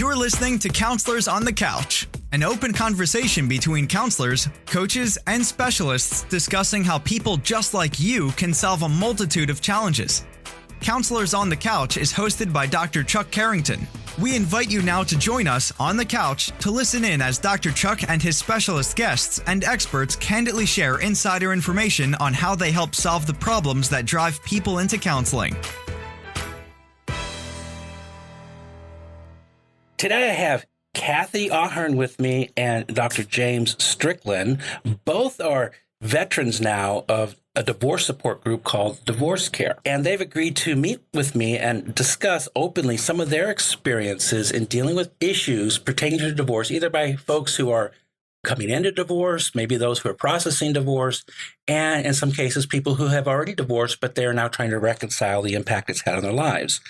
You're listening to Counselors on the Couch, an open conversation between counselors, coaches, and specialists discussing how people just like you can solve a multitude of challenges. Counselors on the Couch is hosted by Dr. Chuck Carrington. We invite you now to join us on the couch to listen in as Dr. Chuck and his specialist guests and experts candidly share insider information on how they help solve the problems that drive people into counseling. Today I have Kathy Ahearn with me and Dr. James Strickland. Both are veterans now of a divorce support group called DivorceCare. And they've agreed to meet with me and discuss openly some of their experiences in dealing with issues pertaining to divorce, either by folks who are coming into divorce, maybe those who are processing divorce, and in some cases, people who have already divorced, but they're now trying to reconcile the impact it's had on their lives.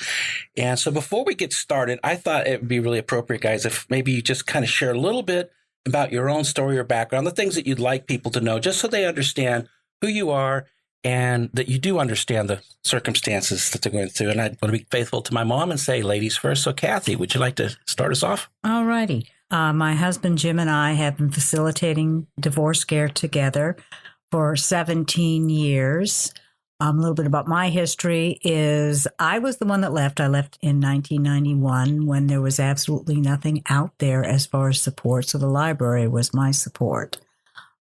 And so before we get started, I thought it would be really appropriate, guys, if maybe you just kind of share a little bit about your own story or background, the things that you'd like people to know, just so they understand who you are and that you do understand the circumstances that they're going through. And I want to be faithful to my mom and say, ladies first. So Kathy, would you like to start us off? All righty. My husband, Jim, and I have been facilitating DivorceCare together for 17 years. A little bit about my history is I was the one that left. I left in 1991 when there was absolutely nothing out there as far as support. So the library was my support.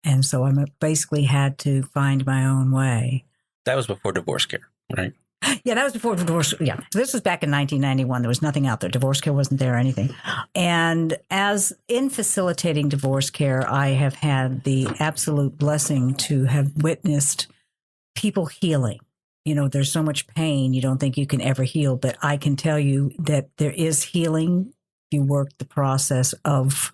And so I basically had to find my own way. That was before DivorceCare, right? Yeah, that was before divorce. Yeah, this was back in 1991. There was nothing out there. DivorceCare wasn't there or anything. And as in facilitating DivorceCare, I have had the absolute blessing to have witnessed people healing. You know, there's so much pain, you don't think you can ever heal. But I can tell you that there is healing. You work the process of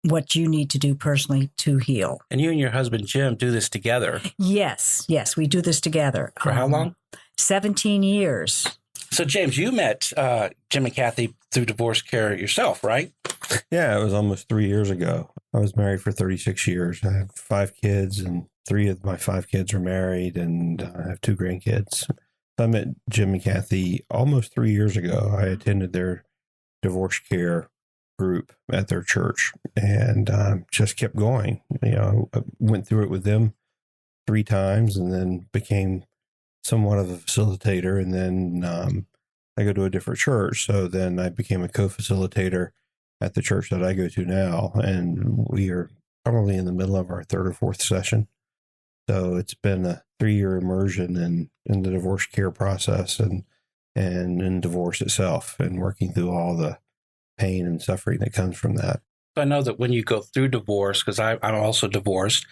what you need to do personally to heal. And you and your husband, Jim, do this together. Yes, we do this together. For how long? 17 years. So, James, you met Jim and Kathy through DivorceCare yourself, right? Yeah, it was almost 3 years ago. I was married for 36 years. I have 5 kids, and 3 of my 5 kids are married, and I have 2 grandkids. I met Jim and Kathy almost 3 years ago. I attended their DivorceCare group at their church and just kept going. You know, I went through it with them 3 times and then became somewhat of a facilitator. And then I go to a different church. So then I became a co-facilitator at the church that I go to now. And we are probably in the middle of our 3rd or 4th session. So it's been a 3-year immersion in the DivorceCare process and in divorce itself and working through all the pain and suffering that comes from that. I know that when you go through divorce, because I'm also divorced,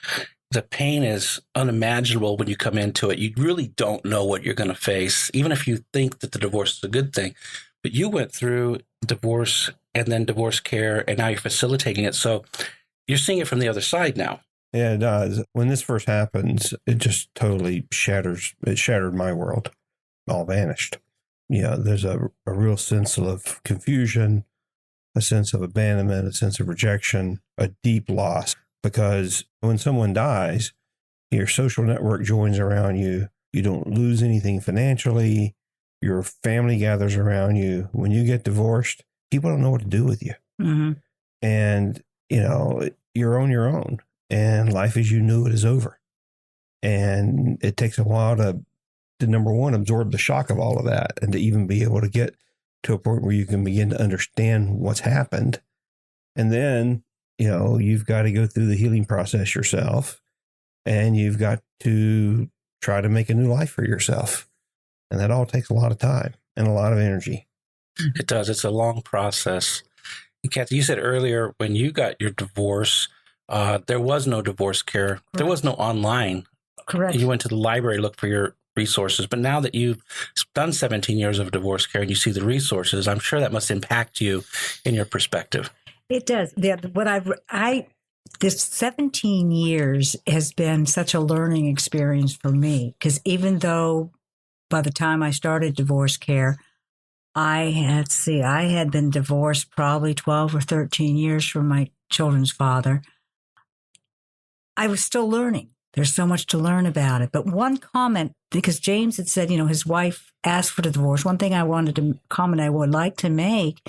the pain is unimaginable when you come into it. You really don't know what you're going to face, even if you think that the divorce is a good thing. But you went through divorce and then DivorceCare, and now you're facilitating it. So you're seeing it from the other side now. Yeah, it does. When this first happens, it just totally shatters. It shattered my world. All vanished. You know, there's a real sense of confusion, a sense of abandonment, a sense of rejection, a deep loss. Because when someone dies, your social network joins around you. You don't lose anything financially. Your family gathers around you. When you get divorced, people don't know what to do with you. Mm-hmm. And, you know, you're on your own. And life as you knew it is over. And it takes a while to number one, absorb the shock of all of that and to even be able to get to a point where you can begin to understand what's happened. And then, you know, you've got to go through the healing process yourself, and you've got to try to make a new life for yourself. And that all takes a lot of time and a lot of energy. It does. It's a long process. And Kathy, you said earlier when you got your divorce, there was no DivorceCare. Correct. There was no online. Correct. You went to the library to look for your resources. But now that you've done 17 years of DivorceCare and you see the resources, I'm sure that must impact you in your perspective. It does. This 17 years has been such a learning experience for me, because even though by the time I started DivorceCare, I had been divorced probably 12 or 13 years from my children's father. I was still learning. There's so much to learn about it. But one comment, because James had said, his wife asked for the divorce. One thing I wanted to comment I would like to make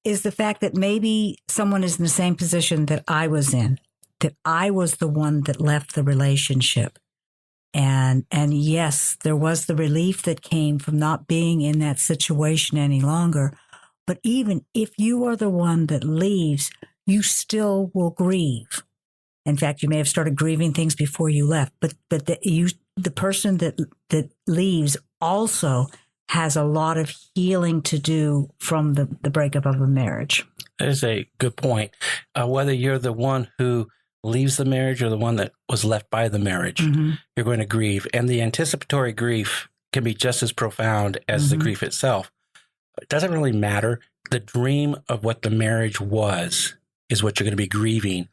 is the fact that maybe someone is in the same position that I was in, that I was the one that left the relationship. And yes, there was the relief that came from not being in that situation any longer. But even if you are the one that leaves, you still will grieve. In fact, you may have started grieving things before you left, but the person that leaves also has a lot of healing to do from the breakup of a marriage. That is a good point. Whether you're the one who leaves the marriage or the one that was left by the marriage, you're going to grieve. And the anticipatory grief can be just as profound as the grief itself. It doesn't really matter. The dream of what the marriage was is what you're going to be grieving.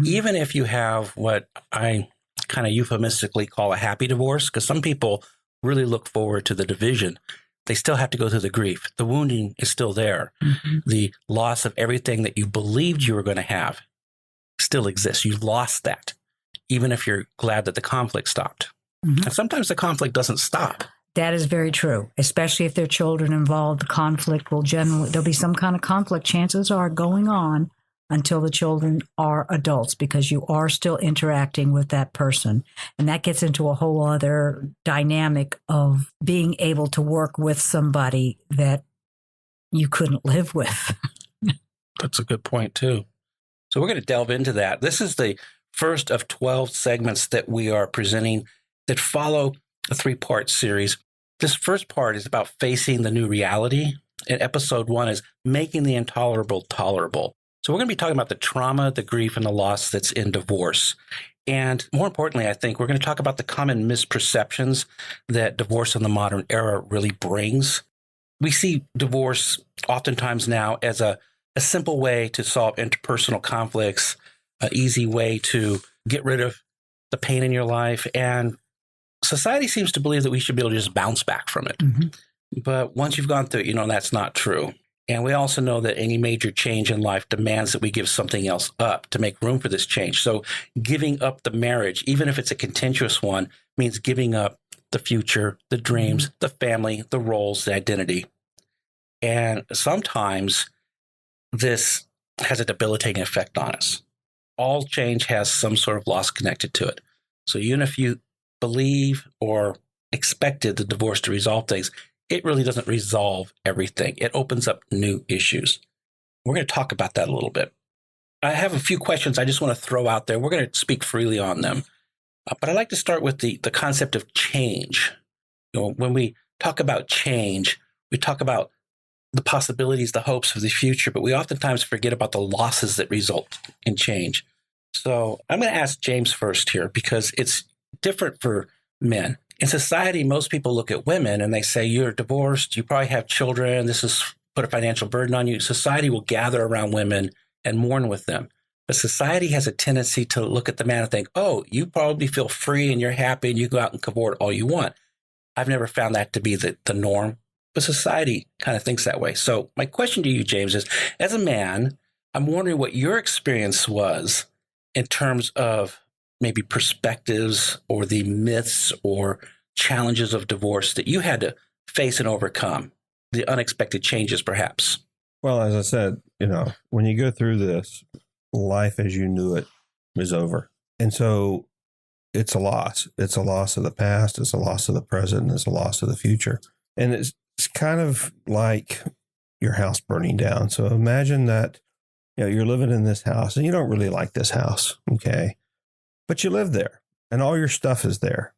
Even if you have what I kind of euphemistically call a happy divorce, because some people really look forward to the division. They still have to go through the grief. The wounding is still there. The loss of everything that you believed you were going to have still exists. You've lost that, even if you're glad that the conflict stopped. And sometimes the conflict doesn't stop. That is very true, especially if there are children involved. The conflict will there'll be some kind of conflict, chances are, going on until the children are adults, because you are still interacting with that person. And that gets into a whole other dynamic of being able to work with somebody that you couldn't live with. That's a good point, too. So we're going to delve into that. This is the first of 12 segments that we are presenting that follow a 3-part series. This first part is about facing the new reality, and episode 1 is making the intolerable tolerable. So we're going to be talking about the trauma, the grief, and the loss that's in divorce. And more importantly, I think we're going to talk about the common misperceptions that divorce in the modern era really brings. We see divorce oftentimes now as a simple way to solve interpersonal conflicts, an easy way to get rid of the pain in your life. And society seems to believe that we should be able to just bounce back from it. But once you've gone through it, that's not true. And we also know that any major change in life demands that we give something else up to make room for this change. So giving up the marriage, even if it's a contentious one, means giving up the future, the dreams, the family, the roles, the identity. And sometimes this has a debilitating effect on us. All change has some sort of loss connected to it. So even if you believe or expected the divorce to resolve things, it really doesn't resolve everything. It opens up new issues. We're going to talk about that a little bit. I have a few questions I just want to throw out there. We're going to speak freely on them. But I'd like to start with the concept of change. When we talk about change, we talk about the possibilities, the hopes of the future, but we oftentimes forget about the losses that result in change. So I'm going to ask James first here, because it's different for men. In society, most people look at women and they say, you're divorced, you probably have children, this has put a financial burden on you. Society will gather around women and mourn with them. But society has a tendency to look at the man and think, oh, you probably feel free and you're happy and you go out and cavort all you want. I've never found that to be the norm, but society kind of thinks that way. So my question to you, James, is as a man, I'm wondering what your experience was in terms of maybe perspectives or the myths or challenges of divorce that you had to face and overcome, the unexpected changes, perhaps. Well, as I said, when you go through this, life as you knew it is over. And so it's a loss. It's a loss of the past. It's a loss of the present. It's a loss of the future. And it's kind of like your house burning down. So imagine that, you're living in this house and you don't really like this house. Okay. But you live there and all your stuff is there.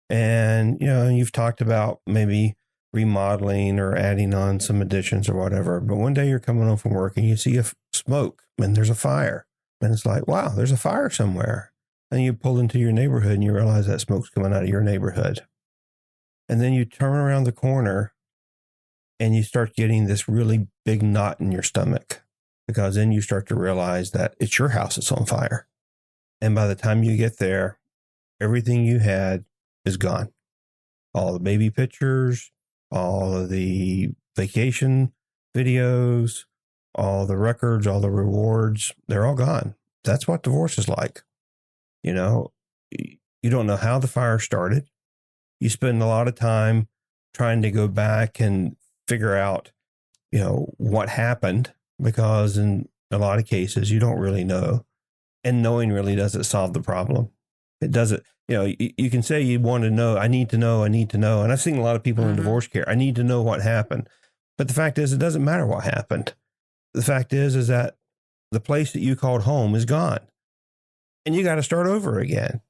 And, you've talked about maybe remodeling or adding on some additions or whatever. But one day you're coming home from work and you see a smoke and there's a fire. And it's like, wow, there's a fire somewhere. And you pull into your neighborhood and you realize that smoke's coming out of your neighborhood. And then you turn around the corner and you start getting this really big knot in your stomach, because then you start to realize that it's your house that's on fire. And by the time you get there, everything you had is gone. All the baby pictures, all of the vacation videos, all the records, all the rewards, they're all gone. That's what divorce is like. You don't know how the fire started. You spend a lot of time trying to go back and figure out, what happened, because in a lot of cases, you don't really know. And knowing really doesn't solve the problem. It doesn't, you can say you want to know, I need to know. And I've seen a lot of people in divorce care, I need to know what happened. But the fact is, it doesn't matter what happened. The fact is that the place that you called home is gone. And you got to start over again.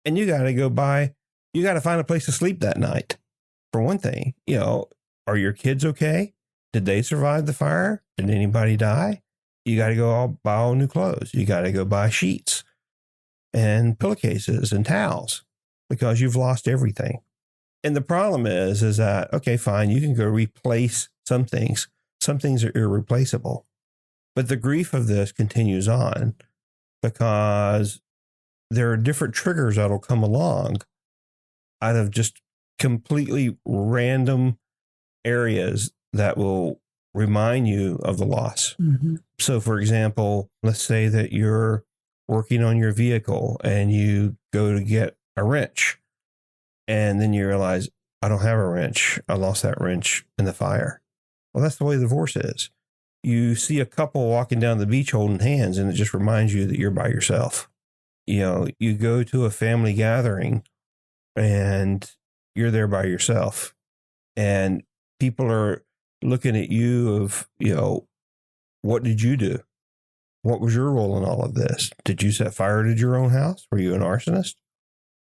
And you got to you got to find a place to sleep that night. For one thing, are your kids okay? Did they survive the fire? Did anybody die? You got to go buy all new clothes. You got to go buy sheets and pillowcases and towels because you've lost everything. And the problem is that, okay, fine, you can go replace some things. Some things are irreplaceable. But the grief of this continues on because there are different triggers that'll come along out of just completely random areas that will remind you of the loss. Mm-hmm. So, for example, let's say that you're working on your vehicle and you go to get a wrench, and then you realize, I don't have a wrench. I lost that wrench in the fire. Well, that's the way divorce is. You see a couple walking down the beach holding hands, and it just reminds you that you're by yourself. You go to a family gathering and you're there by yourself, and people are looking at you of, what did you do? What was your role in all of this? Did you set fire to your own house? Were you an arsonist?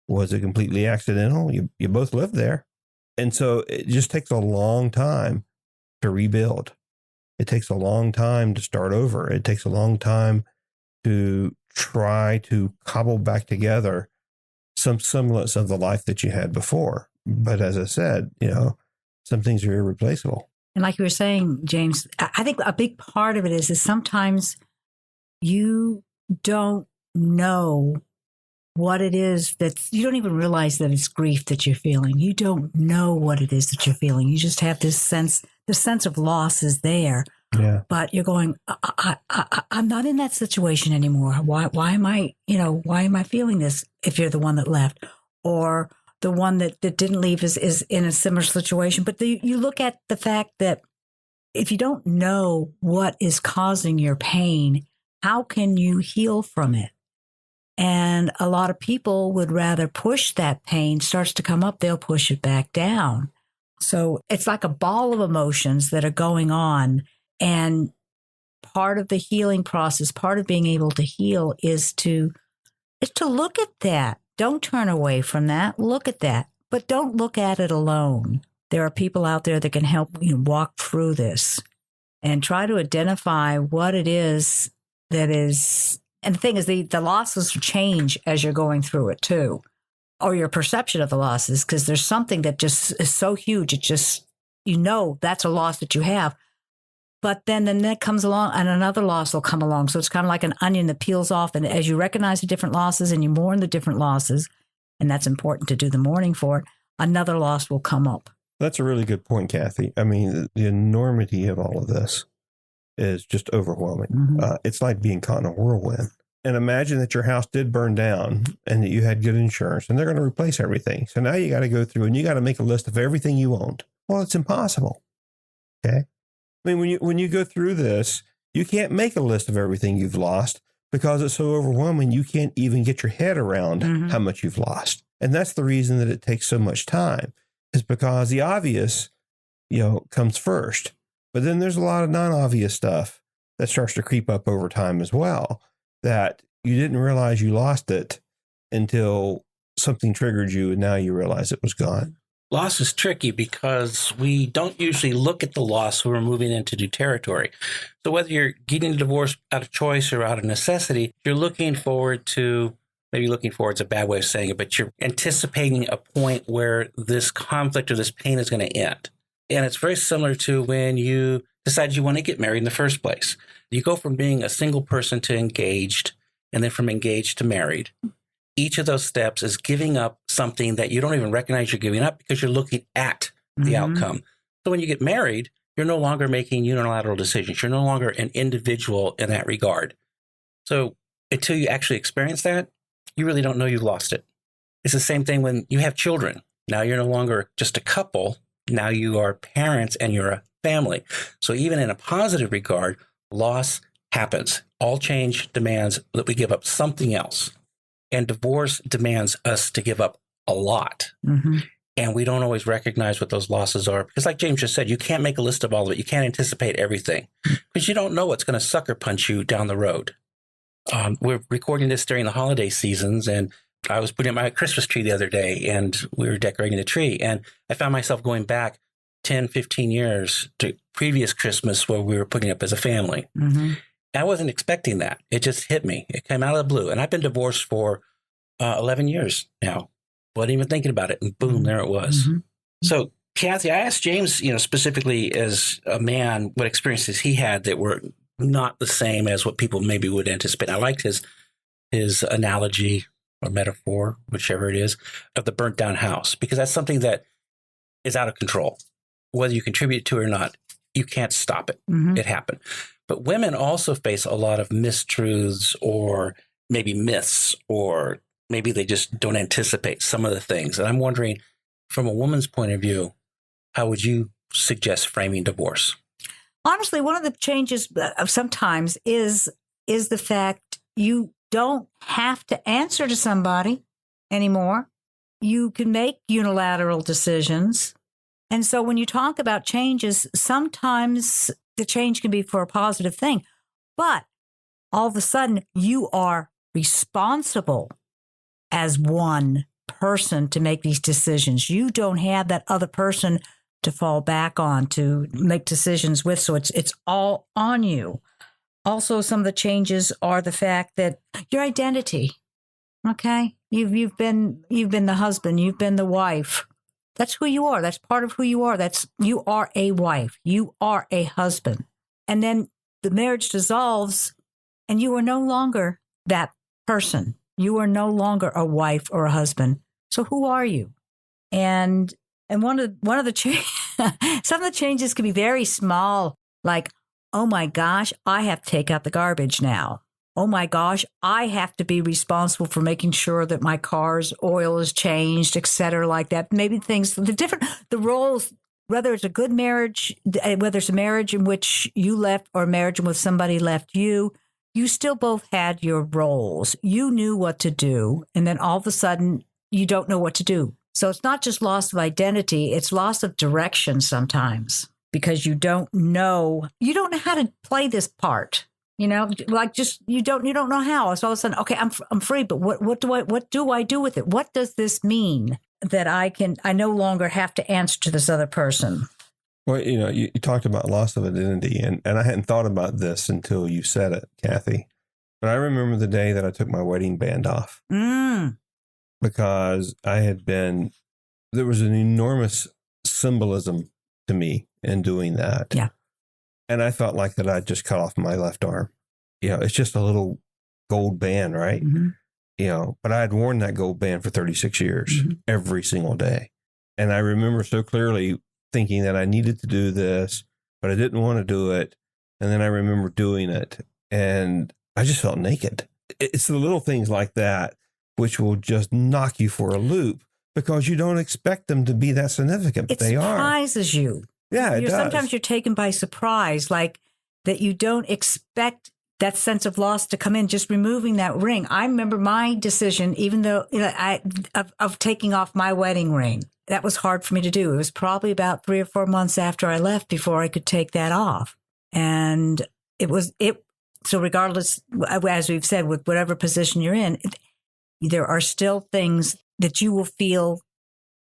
Was it completely accidental? You both lived there. And so it just takes a long time to rebuild. It takes a long time to start over. It takes a long time to try to cobble back together some semblance of the life that you had before. But as I said, some things are irreplaceable. And like you were saying, James, I think a big part of it is sometimes you don't know what it is you don't even realize that it's grief that you're feeling. You don't know what it is that you're feeling. You just have this sense, the sense of loss is there. Yeah. But you're going, I'm not in that situation anymore. Why am I feeling this if you're the one that left? Or the one that didn't leave is in a similar situation. But you look at the fact that if you don't know what is causing your pain, how can you heal from it? And a lot of people would rather push that pain, starts to come up, they'll push it back down. So it's like a ball of emotions that are going on. And part of the healing process, part of being able to heal is to look at that. Don't turn away from that. Look at that, but don't look at it alone. There are people out there that can help you walk through this and try to identify what it is that is. And the thing is, the losses change as you're going through it too, or your perception of the losses, because there's something that just is so huge. It just, that's a loss that you have. But then the next comes along and another loss will come along. So it's kind of like an onion that peels off. And as you recognize the different losses and you mourn the different losses, and that's important to do the mourning for it, another loss will come up. That's a really good point, Kathy. I mean, the enormity of all of this is just overwhelming. Mm-hmm. It's like being caught in a whirlwind. And imagine that your house did burn down and that you had good insurance and they're going to replace everything. So now you got to go through and you got to make a list of everything you owned. Well, it's impossible. Okay. I mean, when you go through this, you can't make a list of everything you've lost because it's so overwhelming. You can't even get your head around how much you've lost. And that's the reason that it takes so much time, is because the obvious, comes first. But then there's a lot of non-obvious stuff that starts to creep up over time as well, that you didn't realize you lost it until something triggered you and now you realize it was gone. Loss is tricky because we don't usually look at the loss when we're moving into new territory. So whether you're getting a divorce out of choice or out of necessity, you're looking forward to, maybe looking forward is a bad way of saying it, but you're anticipating a point where this conflict or this pain is going to end. And it's very similar to when you decide you want to get married in the first place. You go from being a single person to engaged, and then from engaged to married. Each of those steps is giving up something that you don't even recognize you're giving up because you're looking at the outcome. So when you get married, you're no longer making unilateral decisions. You're no longer an individual in that regard. So until you actually experience that, you really don't know you've lost it. It's the same thing when you have children. Now you're no longer just a couple. Now you are parents and you're a family. So even in a positive regard, loss happens. All change demands that we give up something else. And divorce demands us to give up a lot. Mm-hmm. And we don't always recognize what those losses are. Because like James just said, you can't make a list of all of it. You can't anticipate everything because you don't know what's going to sucker punch you down the road. We're recording this during the holiday seasons, and I was putting up my Christmas tree the other day, and we were decorating the tree. And I found myself going back 10, 15 years to previous Christmas where we were putting up as a family. Mm-hmm. I wasn't expecting that. It just hit me. It came out of the blue. And I've been divorced for 11 years now. Wasn't even thinking about it. And boom, there it was. Mm-hmm. So, Kathy, I asked James, specifically as a man, what experiences he had that were not the same as what people maybe would anticipate. I liked his analogy or metaphor, whichever it is, of the burnt down house, because that's something that is out of control. Whether you contribute to it or not, you can't stop it. Mm-hmm. It happened. But women also face a lot of mistruths or maybe myths, or maybe they just don't anticipate some of the things. And I'm wondering, from a woman's point of view, how would you suggest framing divorce? Honestly, one of the changes sometimes is the fact you don't have to answer to somebody anymore. You can make unilateral decisions. And so when you talk about changes, sometimes the change can be for a positive thing. But all of a sudden, you are responsible as one person to make these decisions. You don't have that other person to fall back on, to make decisions with. So it's all on you. Also, some of the changes are the fact that your identity, okay? You've been the husband, you've been the wife. That's who you are. That's part of who you are. You are a wife. You are a husband. And then the marriage dissolves and you are no longer that person. You are no longer a wife or a husband. So who are you? And one of the some of the changes can be very small, like, oh my gosh, I have to take out the garbage now. Oh my gosh, I have to be responsible for making sure that my car's oil is changed, et cetera, like that. Maybe the roles, whether it's a good marriage, whether it's a marriage in which you left or a marriage in which somebody left you, you still both had your roles. You knew what to do. And then all of a sudden, you don't know what to do. So it's not just loss of identity, it's loss of direction sometimes because you don't know how to play this part. Like just you don't know how. So all of a sudden, okay, I'm free, but what do I do with it? What does this mean that I no longer have to answer to this other person? Well, you talked about loss of identity, and I hadn't thought about this until you said it, Kathy. But I remember the day that I took my wedding band off because there was an enormous symbolism to me in doing that. Yeah. And I felt like that I'd just cut off my left arm. It's just a little gold band, right? Mm-hmm. But I had worn that gold band for 36 years, every single day. And I remember so clearly thinking that I needed to do this, but I didn't want to do it. And then I remember doing it and I just felt naked. It's the little things like that which will just knock you for a loop because you don't expect them to be that significant, but they are. It surprises you. Yeah, it does. Sometimes you're taken by surprise, like that you don't expect that sense of loss to come in, just removing that ring. I remember my decision, even though of taking off my wedding ring. That was hard for me to do. It was probably about 3 or 4 months after I left before I could take that off. And so regardless, as we've said, with whatever position you're in, there are still things that you will feel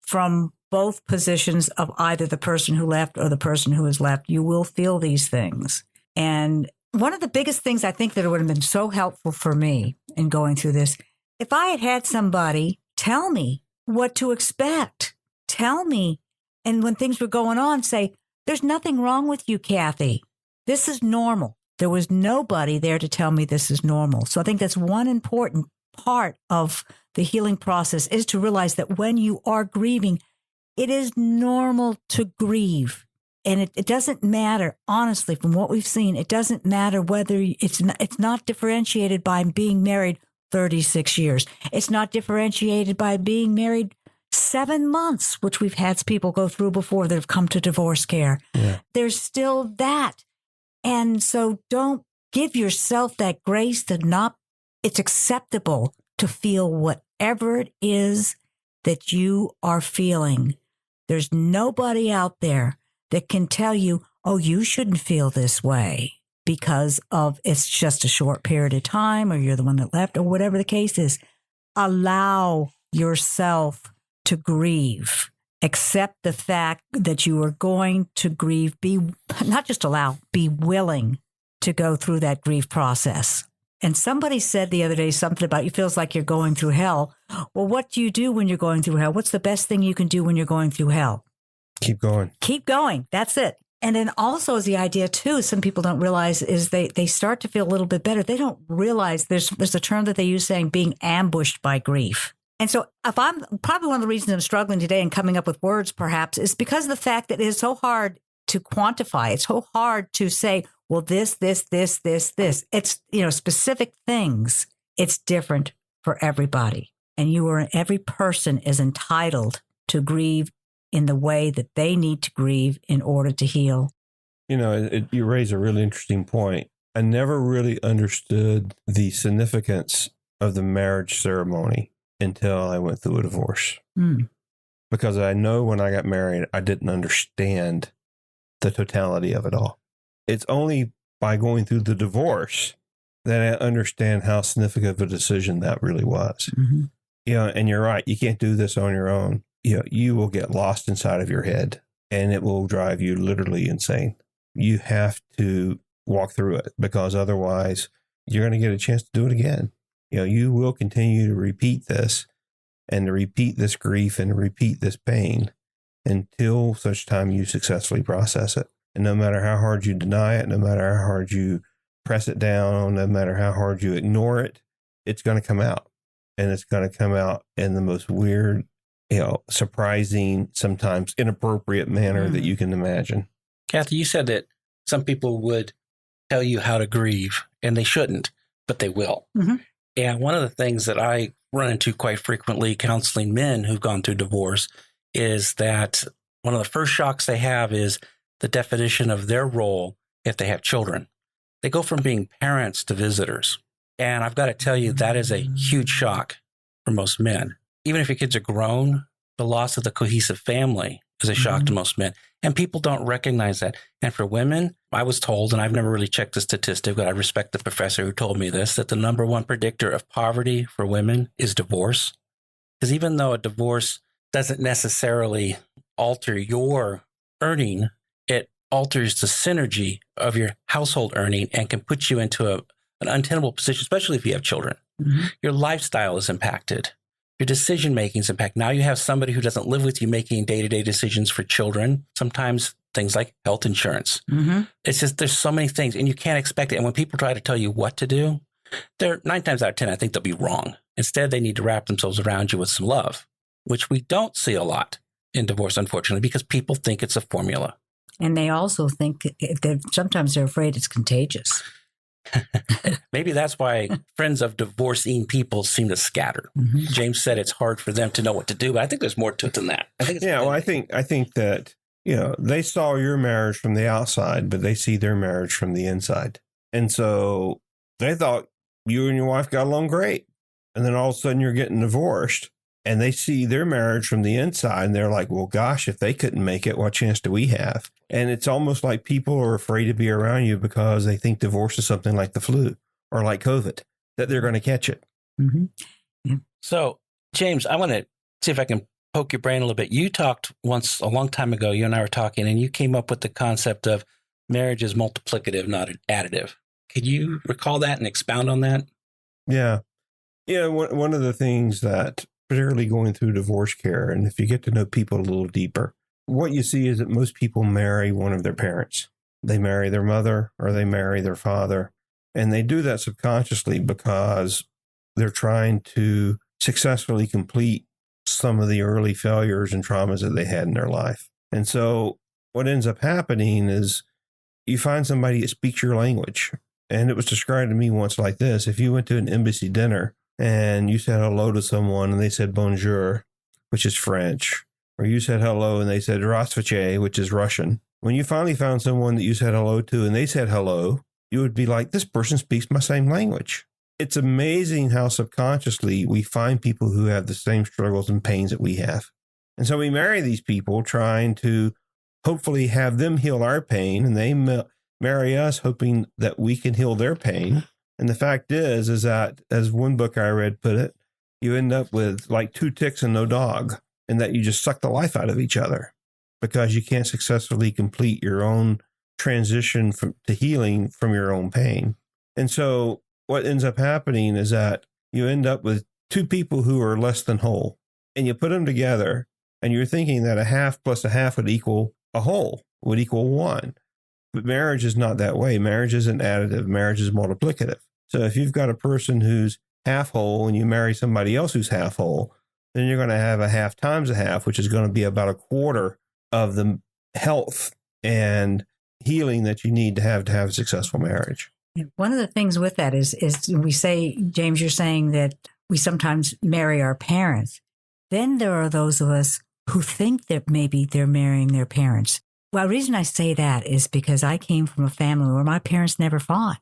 from both positions of either the person who left or the person who has left. You will feel these things. And one of the biggest things I think that would have been so helpful for me in going through this, if I had had somebody tell me what to expect, tell me, and when things were going on, say, there's nothing wrong with you, Kathy. This is normal. There was nobody there to tell me this is normal. So I think that's one important part of the healing process is to realize that when you are grieving, it is normal to grieve. And it doesn't matter, honestly, from what we've seen, it doesn't matter whether it's not differentiated by being married 36 years. It's not differentiated by being married 7 months, which we've had people go through before that have come to divorce care. Yeah. There's still that. And so don't give yourself that grace to not, it's acceptable to feel whatever it is that you are feeling. There's nobody out there that can tell you, oh, you shouldn't feel this way because of it's just a short period of time or you're the one that left or whatever the case is. Allow yourself to grieve. Accept the fact that you are going to grieve. Be not just allow, be willing to go through that grief process. And somebody said the other day something about you feels like you're going through hell. Well, what do you do when you're going through hell? What's the best thing you can do when you're going through hell? Keep going. Keep going. That's it. And then also is the idea too, some people don't realize is they start to feel a little bit better. They don't realize there's a term that they use saying being ambushed by grief. And so if I'm probably one of the reasons I'm struggling today and coming up with words perhaps is because of the fact that it is so hard to quantify. It's so hard to say, well, this. It's, specific things. It's different for everybody. And every person is entitled to grieve in the way that they need to grieve in order to heal. You raise a really interesting point. I never really understood the significance of the marriage ceremony until I went through a divorce. Because I know when I got married, I didn't understand the totality of it all. It's only by going through the divorce that I understand how significant of a decision that really was. Mm-hmm. And you're right. You can't do this on your own. You will get lost inside of your head and it will drive you literally insane. You have to walk through it because otherwise you're going to get a chance to do it again. You will continue to repeat this and to repeat this grief and to repeat this pain until such time you successfully process it. And no matter how hard you deny it, no matter how hard you press it down, no matter how hard you ignore it, it's going to come out. And it's going to come out in the most weird, surprising, sometimes inappropriate manner that you can imagine. Kathy, you said that some people would tell you how to grieve, and they shouldn't, but they will. Mm-hmm. And one of the things that I run into quite frequently counseling men who've gone through divorce is that one of the first shocks they have is the definition of their role if they have children. They go from being parents to visitors. And I've got to tell you, that is a huge shock for most men. Even if your kids are grown, the loss of the cohesive family is a shock to most men. And people don't recognize that. And for women, I was told, and I've never really checked the statistic, but I respect the professor who told me this, that the number one predictor of poverty for women is divorce. Because even though a divorce doesn't necessarily alter your earning, it alters the synergy of your household earning and can put you into an untenable position, especially if you have children. Mm-hmm. Your lifestyle is impacted. Your decision-making is impacted. Now you have somebody who doesn't live with you making day-to-day decisions for children, sometimes things like health insurance. Mm-hmm. It's just there's so many things, and you can't expect it. And when people try to tell you what to do, they're 9 times out of 10, I think they'll be wrong. Instead, they need to wrap themselves around you with some love, which we don't see a lot in divorce, unfortunately, because people think it's a formula. And they also think sometimes they're afraid it's contagious. Maybe that's why friends of divorcing people seem to scatter. Mm-hmm. James said it's hard for them to know what to do, but I think there's more to it than that. I think that they saw your marriage from the outside, but they see their marriage from the inside, and so they thought you and your wife got along great, and then all of a sudden you're getting divorced, and they see their marriage from the inside, and they're like, "Well, gosh, if they couldn't make it, what chance do we have?" And it's almost like people are afraid to be around you because they think divorce is something like the flu or like COVID, that they're going to catch it. Mm-hmm. Yeah. So, James, I want to see if I can poke your brain a little bit. You talked once a long time ago, you and I were talking, and you came up with the concept of marriage is multiplicative, not additive. Could you recall that and expound on that? Yeah. One of the things that, particularly going through divorce care, and if you get to know people a little deeper, what you see is that most people marry one of their parents. They marry their mother or they marry their father. And they do that subconsciously because they're trying to successfully complete some of the early failures and traumas that they had in their life. And so what ends up happening is you find somebody that speaks your language. And it was described to me once like this: if you went to an embassy dinner and you said hello to someone and they said bonjour, which is French, or you said hello and they said здравствуйте, which is Russian. When you finally found someone that you said hello to and they said hello, you would be like, this person speaks my same language. It's amazing how subconsciously we find people who have the same struggles and pains that we have. And so we marry these people trying to hopefully have them heal our pain, and they marry us hoping that we can heal their pain. And the fact is that, as one book I read put it, you end up with like 2 ticks and no dog, and that you just suck the life out of each other because you can't successfully complete your own transition to healing from your own pain. And so what ends up happening is that you end up with 2 people who are less than whole, and you put them together, and you're thinking that a half plus a half would equal a whole, would equal 1. But marriage is not that way. Marriage isn't additive. Marriage is multiplicative. So if you've got a person who's half whole and you marry somebody else who's half whole, then you're going to have a half times a half, which is going to be about a quarter of the health and healing that you need to have a successful marriage. One of the things with that is we say, James, you're saying that we sometimes marry our parents. Then there are those of us who think that maybe they're marrying their parents. Well, the reason I say that is because I came from a family where my parents never fought.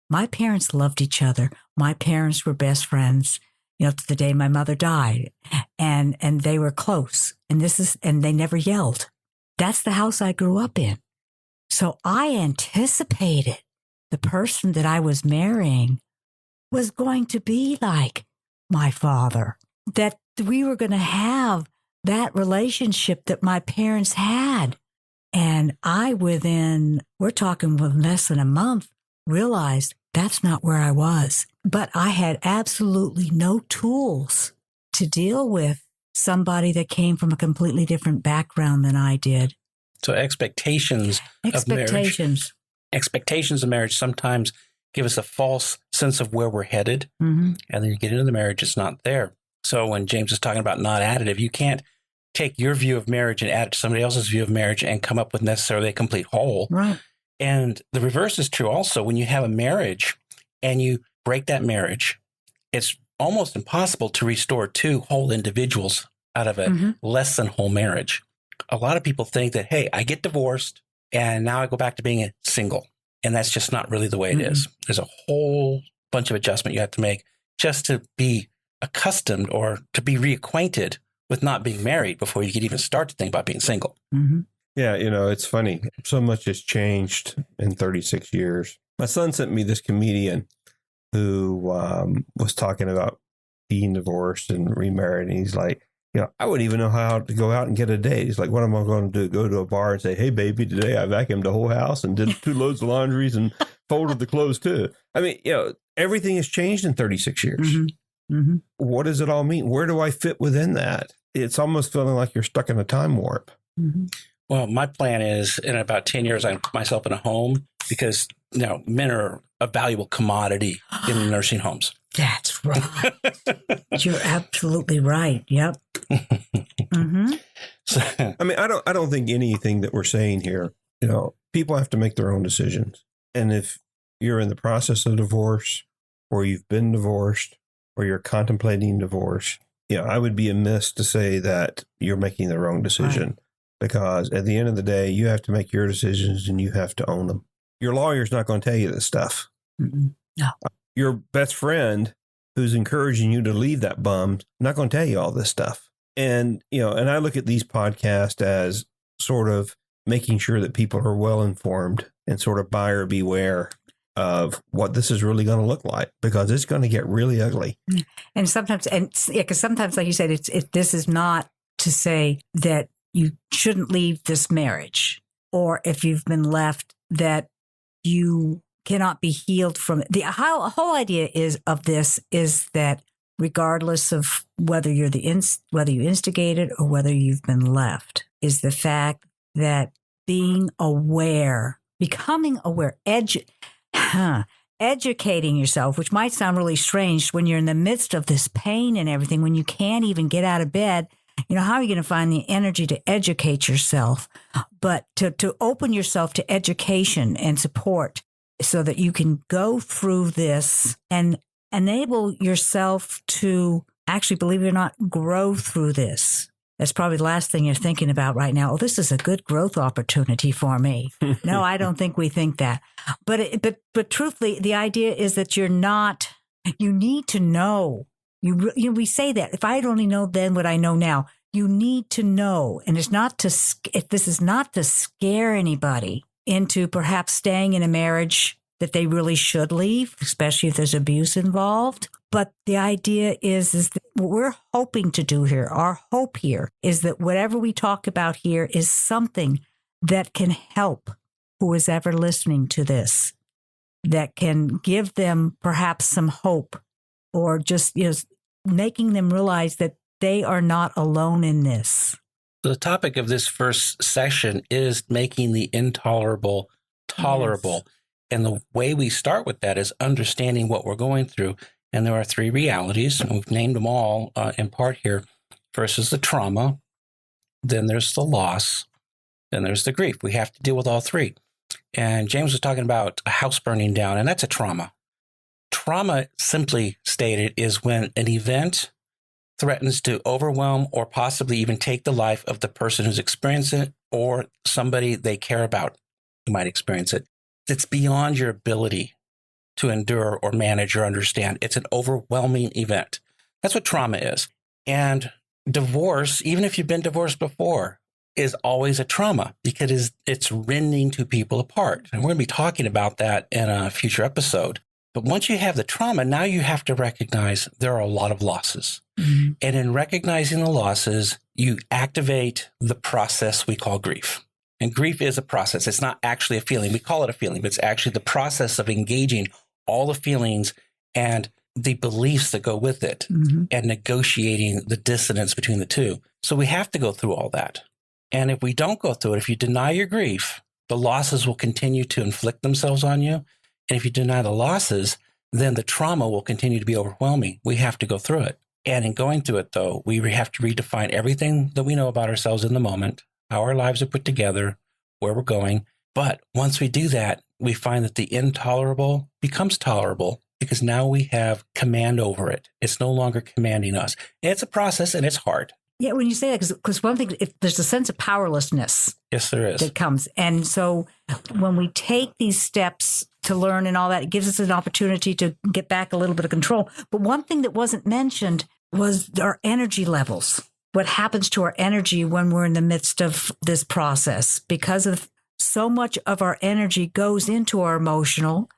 My parents loved each other. My parents were best friends, to the day my mother died, and they were close. And they never yelled. That's the house I grew up in. So I anticipated the person that I was marrying was going to be like my father, that we were going to have that relationship that my parents had. And we're talking with less than a month, realized that's not where I was. But I had absolutely no tools to deal with somebody that came from a completely different background than I did. So expectations of marriage sometimes give us a false sense of where we're headed. Mm-hmm. And then you get into the marriage, it's not there. So when James is talking about not additive, you can't take your view of marriage and add it to somebody else's view of marriage and come up with necessarily a complete whole. Right. And the reverse is true also. When you have a marriage and you break that marriage, it's almost impossible to restore 2 whole individuals out of a less than whole marriage. A lot of people think that, hey, I get divorced and now I go back to being a single. And that's just not really the way it is. There's a whole bunch of adjustment you have to make just to be accustomed or to be reacquainted with not being married before you could even start to think about being single. Mm-hmm. Yeah, it's funny. So much has changed in 36 years. My son sent me this comedian who was talking about being divorced and remarried. And he's like, I wouldn't even know how to go out and get a date. He's like, what am I going to do? Go to a bar and say, hey, baby, today I vacuumed the whole house and did 2 loads of laundries and folded the clothes too. I mean, everything has changed in 36 years. Mm-hmm. Mm-hmm. What does it all mean? Where do I fit within that? It's almost feeling like you're stuck in a time warp. Mm-hmm. Well, my plan is in about 10 years, I put myself in a home because, men are a valuable commodity in nursing homes. That's right. You're absolutely right. Yep. Mm-hmm. So, I mean, I don't think anything that we're saying here, people have to make their own decisions. And if you're in the process of divorce, or you've been divorced, or you're contemplating divorce, I would be amiss to say that you're making the wrong decision. Right. Because at the end of the day, you have to make your decisions and you have to own them. Your lawyer's not going to tell you this stuff. Mm-mm. No. Your best friend who's encouraging you to leave that bum, not going to tell you all this stuff. And, and I look at these podcasts as sort of making sure that people are well informed and sort of buyer beware of what this is really going to look like, because it's going to get really ugly. And sometimes, because sometimes, like you said, this is not to say that you shouldn't leave this marriage, or if you've been left, that you cannot be healed from it. The whole idea is that regardless of whether you're whether you instigated or whether you've been left, is the fact that being aware, becoming aware, educating yourself, which might sound really strange when you're in the midst of this pain and everything, when you can't even get out of bed. How are you going to find the energy to educate yourself? But to open yourself to education and support so that you can go through this and enable yourself to actually, believe it or not, grow through this. That's probably the last thing you're thinking about right now. Oh, this is a good growth opportunity for me. No, I don't think we think that. But truthfully, the idea is that you need to know. We say that if I had only known then what I know now, you need to know. And this is not to scare anybody into perhaps staying in a marriage that they really should leave, especially if there's abuse involved. But the idea is that what we're hoping to do here, our hope here, is that whatever we talk about here is something that can help who is ever listening to this, that can give them perhaps some hope, or just making them realize that they are not alone in this. The topic of this first session is making the intolerable tolerable. Yes. And the way we start with that is understanding what we're going through. And there are three realities, and we've named them all in part here. First is the trauma, then there's the loss, then there's the grief. We have to deal with all three. And James was talking about a house burning down, and that's a trauma. Trauma, simply stated, is when an event threatens to overwhelm or possibly even take the life of the person who's experiencing it or somebody they care about who might experience it. It's beyond your ability to endure or manage or understand. It's an overwhelming event. That's what trauma is. And divorce, even if you've been divorced before, is always a trauma because it's rending two people apart. And we're going to be talking about that in a future episode. But once you have the trauma, now you have to recognize there are a lot of losses. Mm-hmm. And in recognizing the losses, you activate the process we call grief. And grief is a process. It's not actually a feeling. We call it a feeling, but it's actually the process of engaging all the feelings and the beliefs that go with it, mm-hmm. and negotiating the dissonance between the two. So we have to go through all that. And if we don't go through it, if you deny your grief, the losses will continue to inflict themselves on you. And if you deny the losses, then the trauma will continue to be overwhelming. We have to go through it. And in going through it, though, we have to redefine everything that we know about ourselves in the moment, how our lives are put together, where we're going. But once we do that, we find that the intolerable becomes tolerable because now we have command over it. It's no longer commanding us. It's a process and it's hard. Yeah, when you say that, because one thing, there's a sense of powerlessness. Yes, there is. That comes. And so when we take these steps to learn and all that, it gives us an opportunity to get back a little bit of control. But one thing that wasn't mentioned was our energy levels. What happens to our energy when we're in the midst of this process? Because of so much of our energy goes into our emotional,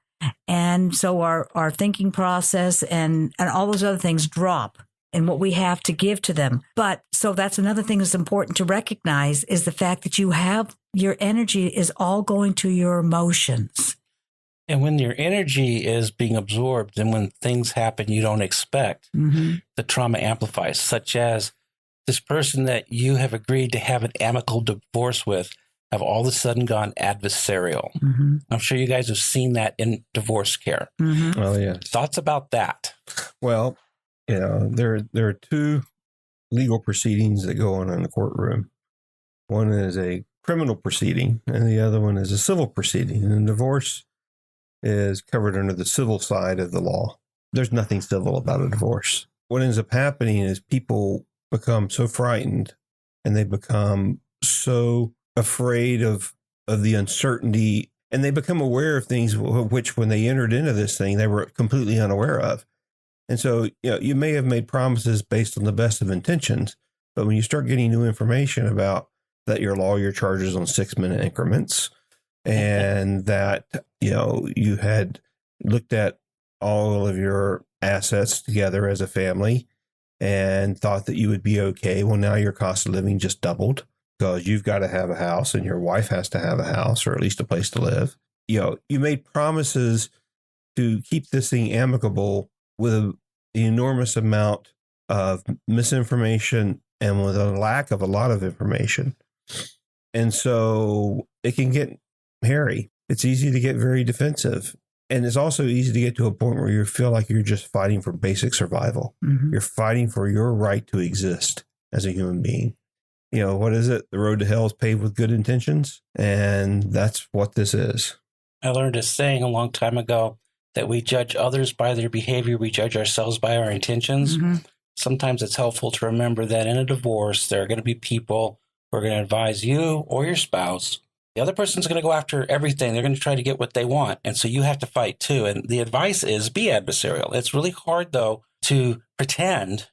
and so our thinking process and all those other things drop in what we have to give to them. But so that's another thing that's important to recognize is the fact that your energy is all going to your emotions. And when your energy is being absorbed and when things happen you don't expect, mm-hmm. the trauma amplifies, such as this person that you have agreed to have an amicable divorce with have all of a sudden gone adversarial. Mm-hmm. I'm sure you guys have seen that in DivorceCare. Mm-hmm. Oh, yeah. Thoughts about that? Well, there are two legal proceedings that go on in the courtroom. One is a criminal proceeding, and the other one is a civil proceeding. And divorce is covered under the civil side of the law. There's nothing civil about a divorce. What ends up happening is people become so frightened, and they become so afraid of the uncertainty, and they become aware of things which, when they entered into this thing, they were completely unaware of. And so, you may have made promises based on the best of intentions, but when you start getting new information about that your lawyer charges on 6-minute increments, and that, you had looked at all of your assets together as a family and thought that you would be okay. Well, now your cost of living just doubled because you've got to have a house and your wife has to have a house or at least a place to live. You made promises to keep this thing amicable with an enormous amount of misinformation and with a lack of a lot of information. And so it can get hairy. It's easy to get very defensive. And it's also easy to get to a point where you feel like you're just fighting for basic survival. Mm-hmm. You're fighting for your right to exist as a human being. What is it? The road to hell is paved with good intentions. And that's what this is. I learned a saying a long time ago. that we judge others by their behavior, we judge ourselves by our intentions. Sometimes it's helpful to remember that in a divorce, there are going to be people who are going to advise you or your spouse. The other person's going to go after everything. They're going to try to get what they want. And so you have to fight too. And the advice is be adversarial. It's really hard, though, to pretend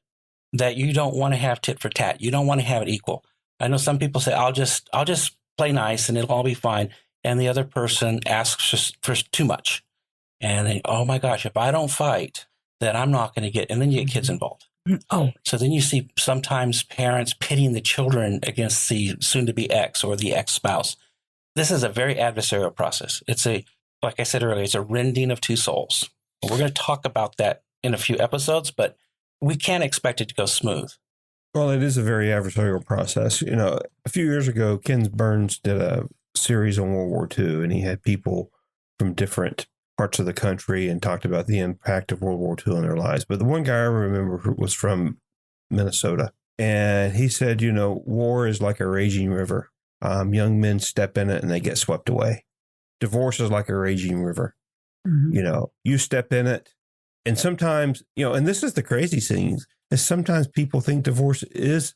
that you don't want to have tit for tat. You don't want to have it equal. I know some people say, I'll just play nice and it'll all be fine. And the other person asks for too much. And they, oh my gosh, if I don't fight, then I'm not going to get, and then you get kids involved. Oh, So then you see sometimes parents pitting the children against the soon-to-be ex or the ex-spouse. This is a very adversarial process. Like I said earlier, it's a rending of two souls. And we're going to talk about that in a few episodes, but we can't expect it to go smooth. Well, it is a very adversarial process. A few years ago, Ken Burns did a series on World War II, and he had people from different parts of the country and talked about the impact of World War II on their lives. But the one guy I remember was from Minnesota. And he said, war is like a raging river. Young men step in it and they get swept away. Divorce is like a raging river. You step in it. And sometimes, and this is the crazy thing, is sometimes people think divorce is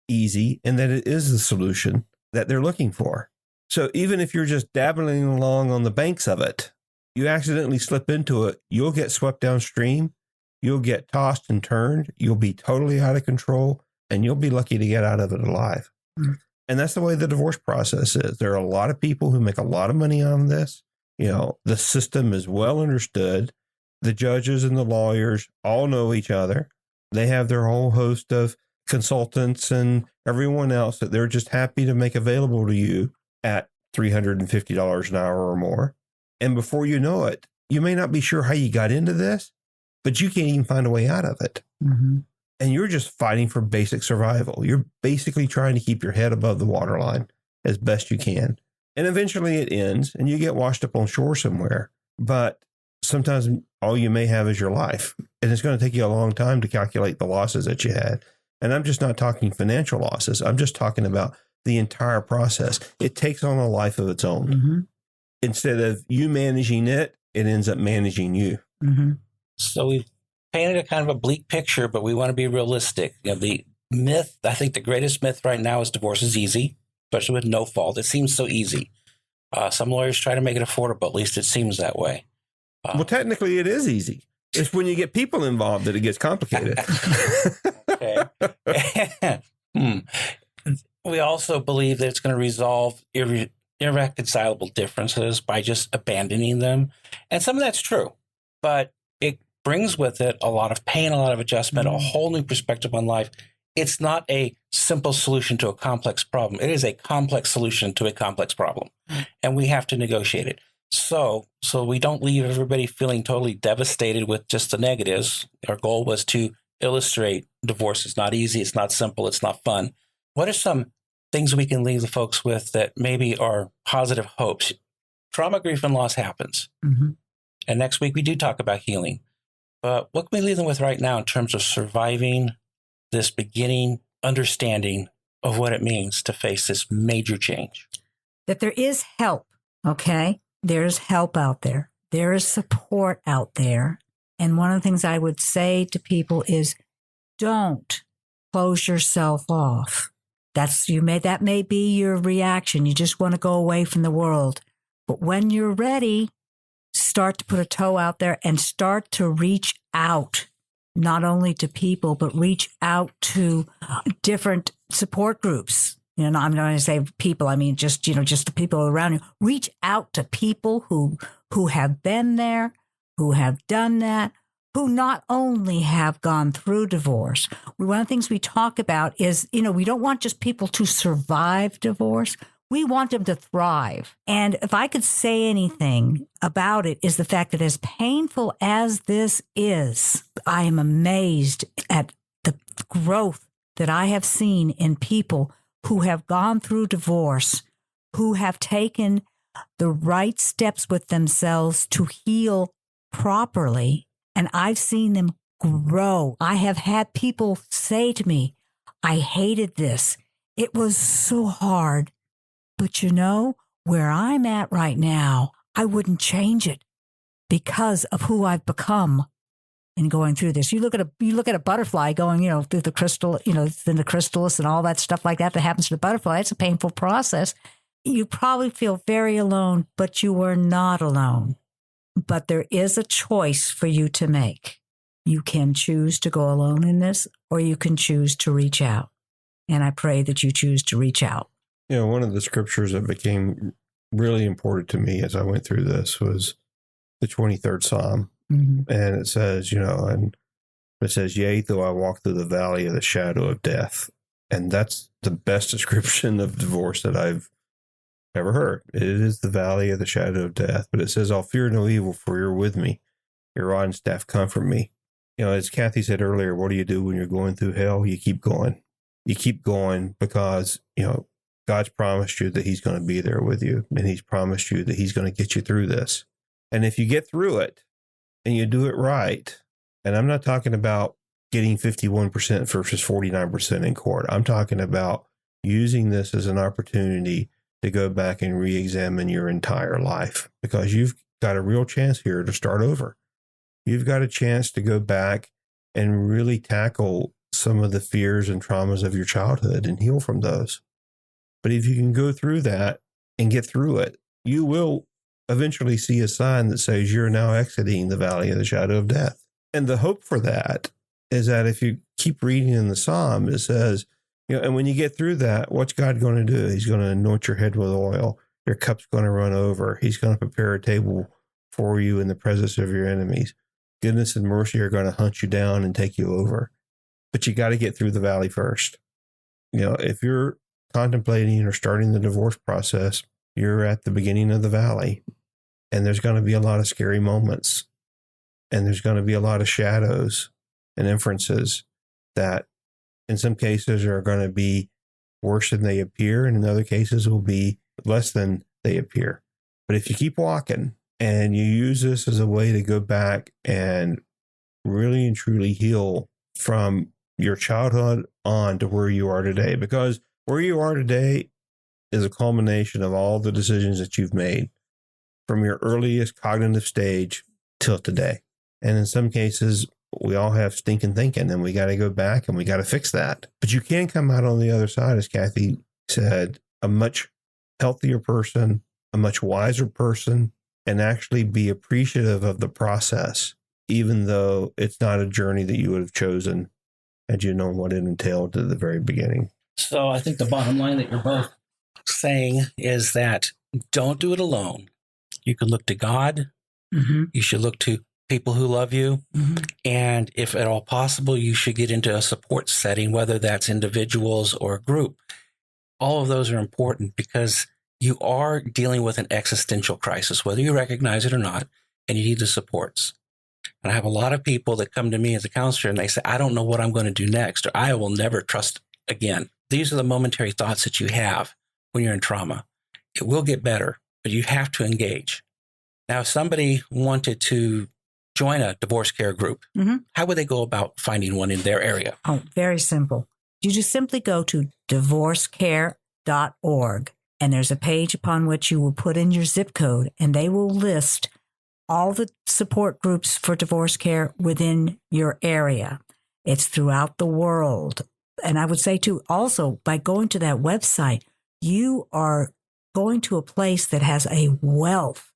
easy and that it is the solution that they're looking for. So even if you're just dabbling along on the banks of it, you accidentally slip into it, you'll get swept downstream, you'll get tossed and turned, you'll be totally out of control, and you'll be lucky to get out of it alive. And that's the way the divorce process is. There are a lot of people who make a lot of money on this. The system is well understood. The judges and the lawyers all know each other. They have their whole host of consultants and everyone else that they're just happy to make available to you at $350 an hour or more. And before you know it, you may not be sure how you got into this, but you can't even find a way out of it. And you're just fighting for basic survival. You're basically trying to keep your head above the waterline as best you can. And eventually it ends and you get washed up on shore somewhere. But sometimes all you may have is your life. And it's going to take you a long time to calculate the losses that you had. And I'm just not talking financial losses. I'm just talking about the entire process. It takes on a life of its own. Instead of you managing it, it ends up managing you. So we've painted a kind of a bleak picture, but we want to be realistic. The myth, I think the greatest myth right now is divorce is easy, especially with no fault. It seems so easy. Some lawyers try to make it affordable. At least it seems that way. Well, technically it is easy. It's when you get people involved that it gets complicated. We also believe that it's going to resolve irreconcilable differences by just abandoning them. And some of that's true, but it brings with it a lot of pain, a lot of adjustment, a whole new perspective on life. It's not a simple solution to a complex problem. It is a complex solution to a complex problem, and we have to negotiate it. So we don't leave everybody feeling totally devastated with just the negatives. Our goal was to illustrate divorce is not easy, it's not simple, it's not fun. What are some things we can leave the folks with that maybe are positive hopes? Trauma, grief, and loss happens. And next week we do talk about healing. But what can we leave them with right now in terms of surviving this beginning understanding of what it means to face this major change? That there is help, okay? There's help out there. There is support out there. And one of the things I would say to people is don't close yourself off. That may be your reaction. You just want to go away from the world. But when you're ready, start to put a toe out there and start to reach out, not only to people, but reach out to different support groups. I'm not going to say people. I mean, just the people around you. Reach out to people who have been there, who have done that, who not only have gone through divorce. One of the things we talk about is, we don't want just people to survive divorce. We want them to thrive. And if I could say anything about it, is the fact that as painful as this is, I am amazed at the growth that I have seen in people who have gone through divorce, who have taken the right steps with themselves to heal properly. And I've seen them grow. I have had people say to me, I hated this. It was so hard. But where I'm at right now, I wouldn't change it because of who I've become in going through this. You look at a butterfly going, through the crystal, in the chrysalis and all that stuff like that happens to the butterfly. It's a painful process. You probably feel very alone, but you are not alone. But there is a choice for you to make. You can choose to go alone in this, or you can choose to reach out. And I pray that you choose to reach out. One of the scriptures that became really important to me as I went through this was the 23rd Psalm. Mm-hmm. And it says, yea, though I walk through the valley of the shadow of death. And that's the best description of divorce that I've ever heard. It is the valley of the shadow of death. But it says, I'll fear no evil, for you're with me. Your rod and staff comfort me. As Kathy said earlier, what do you do when you're going through hell? You keep going. You keep going because, God's promised you that he's going to be there with you. And he's promised you that he's going to get you through this. And if you get through it and you do it right, and I'm not talking about getting 51% versus 49% in court. I'm talking about using this as an opportunity to go back and re-examine your entire life, because you've got a real chance here to start over. You've got a chance to go back and really tackle some of the fears and traumas of your childhood and heal from those. But if you can go through that and get through it, you will eventually see a sign that says you're now exiting the valley of the shadow of death. And the hope for that is that if you keep reading in the Psalm, it says, and when you get through that, what's God going to do? He's going to anoint your head with oil. Your cup's going to run over. He's going to prepare a table for you in the presence of your enemies. Goodness and mercy are going to hunt you down and take you over. But you got to get through the valley first. If you're contemplating or starting the divorce process, you're at the beginning of the valley, and there's going to be a lot of scary moments, and there's going to be a lot of shadows and inferences that in some cases are going to be worse than they appear, and in other cases will be less than they appear. But if you keep walking and you use this as a way to go back and really and truly heal from your childhood on to where you are today, because where you are today is a culmination of all the decisions that you've made from your earliest cognitive stage till today. And in some cases, we all have stinking thinking, and we got to go back and we got to fix that. But you can come out on the other side, as Kathy said, a much healthier person, a much wiser person, and actually be appreciative of the process, even though it's not a journey that you would have chosen had you known what it entailed at the very beginning. So I think the bottom line that you're both saying is that don't do it alone. You can look to God. Mm-hmm. You should look to people who love you. Mm-hmm. And if at all possible, you should get into a support setting, whether that's individuals or a group. All of those are important because you are dealing with an existential crisis, whether you recognize it or not, and you need the supports. And I have a lot of people that come to me as a counselor and they say, I don't know what I'm going to do next, or I will never trust again. These are the momentary thoughts that you have when you're in trauma. It will get better, but you have to engage. Now, if somebody wanted to join a DivorceCare group, mm-hmm. how would they go about finding one in their area? Oh, very simple. You just simply go to DivorceCare.org, and there's a page upon which you will put in your zip code, and they will list all the support groups for DivorceCare within your area. It's throughout the world. And I would say, too, also, by going to that website, you are going to a place that has a wealth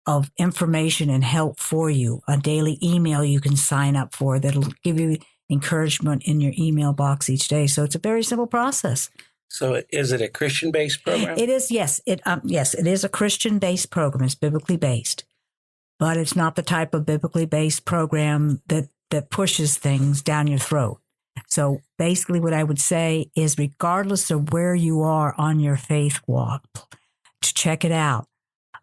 of information and help for you. A daily email you can sign up for that'll give you encouragement in your email box each day. So it's a very simple process. So is it a Christian-based program? It is, yes. It is a Christian-based program. It's biblically based. But it's not the type of biblically based program that pushes things down your throat. So basically what I would say is, regardless of where you are on your faith walk, to check it out,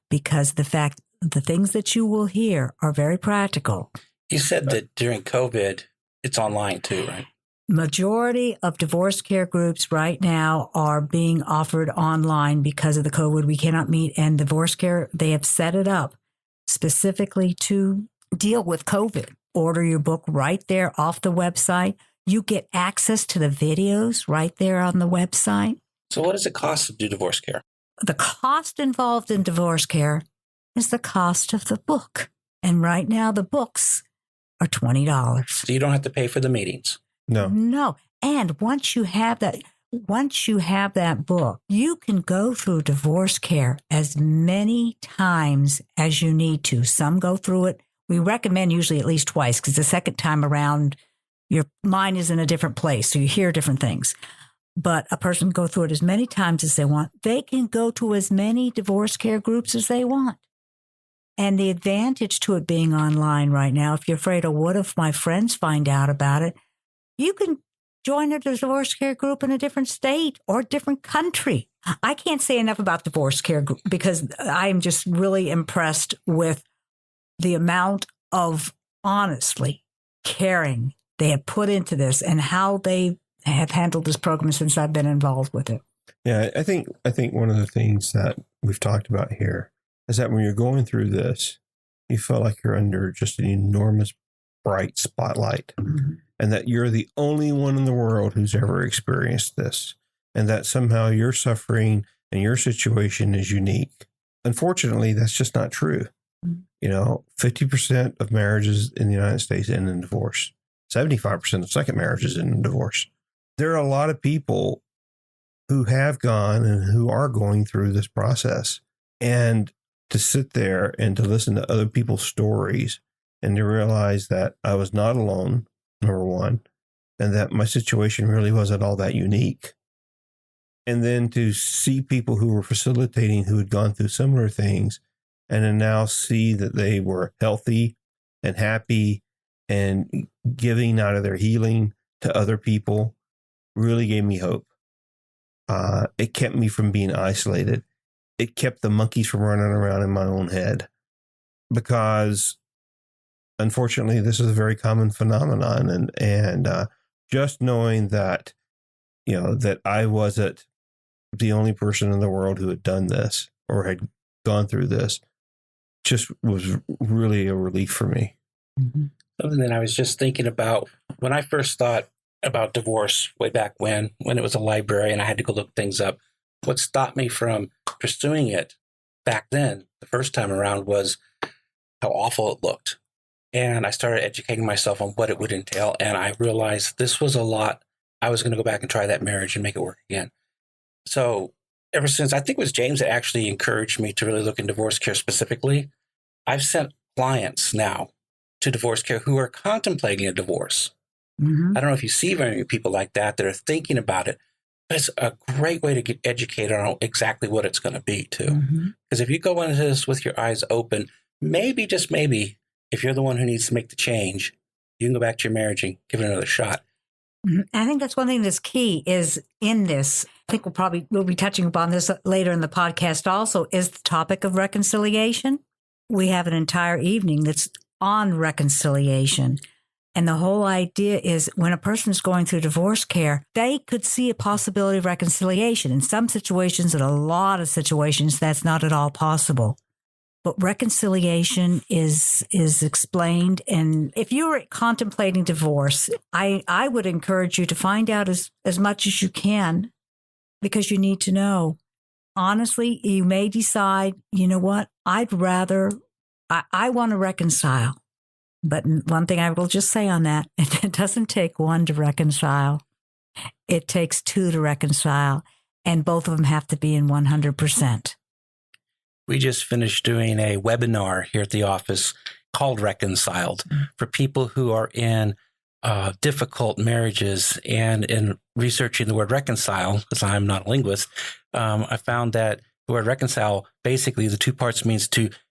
because the things that you will hear are very practical. You said that during COVID, it's online too, right? Majority of DivorceCare groups right now are being offered online because of the COVID. We cannot meet, and DivorceCare, they have set it up specifically to deal with COVID. Order your book right there off the website. You get access to the videos right there on the website. So what does it cost to do DivorceCare? The cost involved in DivorceCare is the cost of the book. And right now the books are $20. So you don't have to pay for the meetings. No. No. And once you have that book, you can go through DivorceCare as many times as you need to. Some go through it. We recommend usually at least twice, because the second time around, your mind is in a different place. So you hear different things. But a person can go through it as many times as they want. They can go to as many DivorceCare groups as they want. And the advantage to it being online right now, if you're afraid, of what if my friends find out about it, you can join a DivorceCare group in a different state or a different country. I can't say enough about DivorceCare because I am just really impressed with the amount of honestly caring they have put into this and how they have handled this program since I've been involved with it. Yeah, I think one of the things that we've talked about here is that when you're going through this, you feel like you're under just an enormous bright spotlight, and that you're the only one in the world who's ever experienced this, and that somehow your suffering and your situation is unique. Unfortunately, that's just not true. 50% of marriages in the United States end in divorce. 75% of second marriages end in divorce. There are a lot of people who have gone and who are going through this process. And to sit there and to listen to other people's stories and to realize that I was not alone, number one, and that my situation really wasn't all that unique. And then to see people who were facilitating who had gone through similar things and then now see that they were healthy and happy and giving out of their healing to other people really gave me hope. It kept me from being isolated. It kept the monkeys from running around in my own head, because unfortunately, this is a very common phenomenon. And just knowing that, that I wasn't the only person in the world who had done this or had gone through this just was really a relief for me. Mm-hmm. Something that I was just thinking about when I first thought about divorce way back when it was a library and I had to go look things up. What stopped me from pursuing it back then, the first time around, was how awful it looked. And I started educating myself on what it would entail. And I realized this was a lot. I was going to go back and try that marriage and make it work again. So ever since, I think it was James that actually encouraged me to really look in DivorceCare specifically. I've sent clients now to DivorceCare who are contemplating a divorce. Mm-hmm. I don't know if you see very many people like that are thinking about it. But it's a great way to get educated on exactly what it's going to be, too. Because if you go into this with your eyes open, maybe, just maybe, if you're the one who needs to make the change, you can go back to your marriage and give it another shot. I think that's one thing that's key is in this. I think we'll be touching upon this later in the podcast also, is the topic of reconciliation. We have an entire evening that's on reconciliation. And the whole idea is when a person is going through DivorceCare, they could see a possibility of reconciliation. In some situations, in a lot of situations, that's not at all possible. But reconciliation is explained. And if you're contemplating divorce, I would encourage you to find out as much as you can, because you need to know. Honestly, you may decide, you know what, I want to reconcile. But one thing I will just say on that, it doesn't take one to reconcile. It takes two to reconcile, and both of them have to be in 100%. We just finished doing a webinar here at the office called Reconciled for people who are in difficult marriages. And in researching the word reconcile, because I'm not a linguist, I found that the word reconcile, basically the two parts means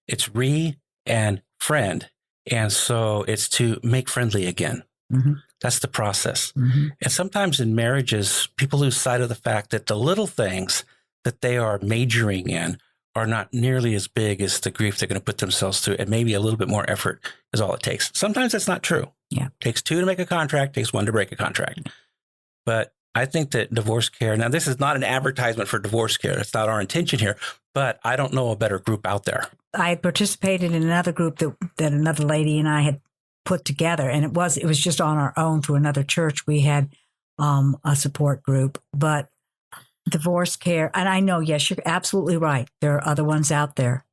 it's re and friend. And so it's to make friendly again. Mm-hmm. That's the process. Mm-hmm. And sometimes in marriages, people lose sight of the fact that the little things that they are majoring in are not nearly as big as the grief they're going to put themselves through. And maybe a little bit more effort is all it takes. Sometimes that's not true. Yeah. It takes two to make a contract, takes one to break a contract. But I think that DivorceCare, now this is not an advertisement for DivorceCare. That's not our intention here, but I don't know a better group out there. I participated in another group that another lady and I had put together, and it was just on our own through another church. We had a support group, but DivorceCare, and I know, yes, you're absolutely right. There are other ones out there,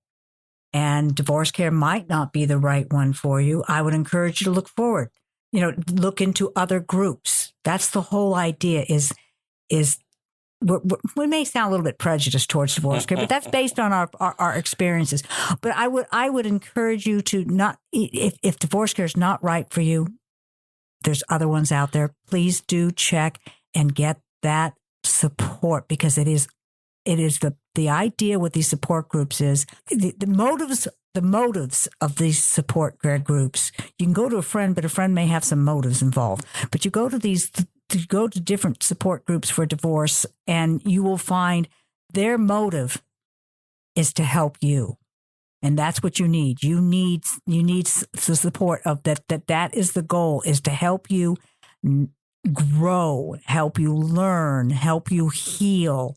and DivorceCare might not be the right one for you, I would encourage you to look forward. Look into other groups. That's the whole idea. Is we may sound a little bit prejudiced towards DivorceCare, but that's based on our experiences. But I would encourage you to not, if DivorceCare is not right for you, there's other ones out there. Please do check and get that support, because it is the idea with these support groups is the motives of these support groups. You can go to a friend, but a friend may have some motives involved. But you go to different support groups for divorce, and you will find their motive is to help you. And that's what you need. You need the support of that. That is the goal, is to help you grow, help you learn, help you heal.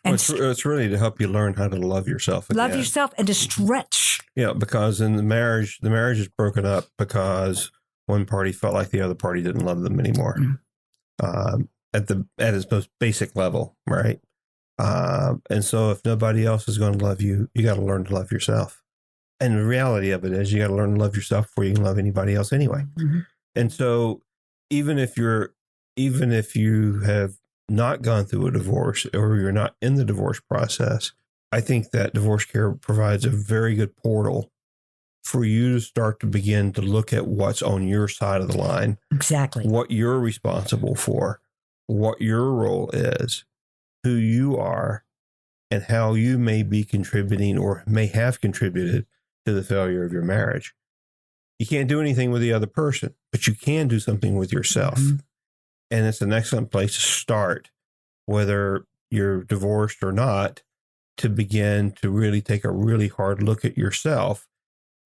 And it's really to help you learn how to love yourself again. Love yourself and to stretch. Yeah, because in the marriage is broken up because one party felt like the other party didn't love them anymore. At its most basic level, right? And so if nobody else is going to love you, you got to learn to love yourself. And the reality of it is you got to learn to love yourself before you can love anybody else anyway. Mm-hmm. And so even if you have not gone through a divorce or you're not in the divorce process, I think that DivorceCare provides a very good portal for you to start to begin to look at what's on your side of the line. Exactly. What you're responsible for, what your role is, who you are, and how you may be contributing or may have contributed to the failure of your marriage. You can't do anything with the other person, but you can do something with yourself. Mm-hmm. And it's an excellent place to start, whether you're divorced or not, to begin to really take a really hard look at yourself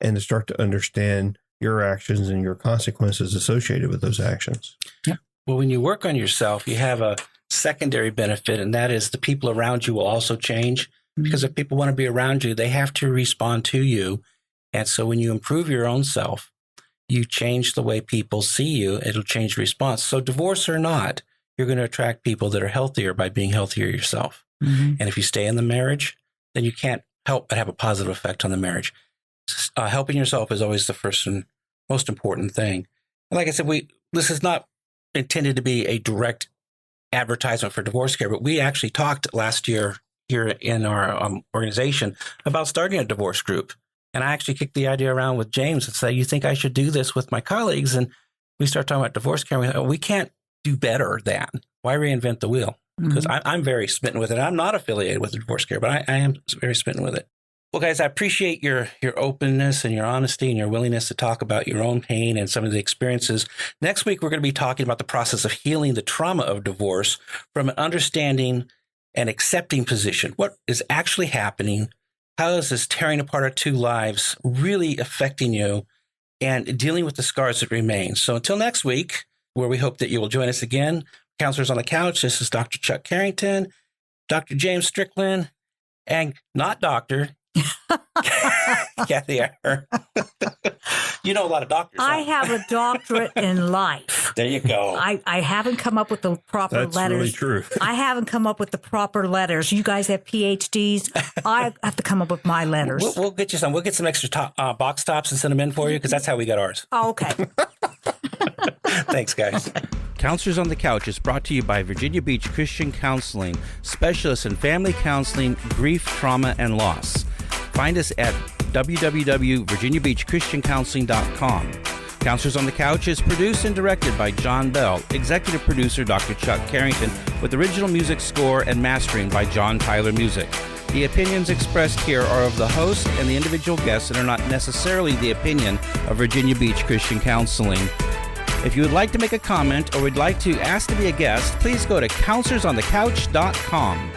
and to start to understand your actions and your consequences associated with those actions. Yeah. Well, when you work on yourself, you have a secondary benefit, and that is the people around you will also change. Mm-hmm. Because if people want to be around you, they have to respond to you. And so when you improve your own self, you change the way people see you. It'll change the response. So divorce or not, you're going to attract people that are healthier by being healthier yourself. Mm-hmm. And if you stay in the marriage, then you can't help but have a positive effect on the marriage. Helping yourself is always the first and most important thing. And like I said, this is not intended to be a direct advertisement for DivorceCare, but we actually talked last year here in our organization about starting a divorce group. And I actually kicked the idea around with James and said, you think I should do this with my colleagues? And we start talking about DivorceCare. And we can't do better than. Why reinvent the wheel? Because I'm very smitten with it. I'm not affiliated with DivorceCare, but I am very smitten with it. Well, guys, I appreciate your openness and your honesty and your willingness to talk about your own pain and some of the experiences. Next week, we're going to be talking about the process of healing the trauma of divorce from an understanding and accepting position. What is actually happening? How is this tearing apart our two lives really affecting you and dealing with the scars that remain? So until next week, where we hope that you will join us again, Counselors on the Couch, this is Dr. Chuck Carrington, Dr. James Strickland, and not Dr. Kathy Ahearn. You know a lot of doctors. I have a doctorate in life. There you go. I haven't come up with the proper letters. That's really true. I haven't come up with the proper letters. You guys have PhDs. I have to come up with my letters. We'll get you some. We'll get some extra box tops and send them in for you because that's how we got ours. Oh, okay. Thanks, guys. Counselors on the Couch is brought to you by Virginia Beach Christian Counseling, specialists in family counseling, grief, trauma, and loss. Find us at www.virginiabeachchristiancounseling.com. Counselors on the Couch is produced and directed by John Bell, executive producer Dr. Chuck Carrington, with original music score and mastering by John Tyler Music. The opinions expressed here are of the host and the individual guests and are not necessarily the opinion of Virginia Beach Christian Counseling. If you would like to make a comment or would like to ask to be a guest, please go to counselorsonthecouch.com.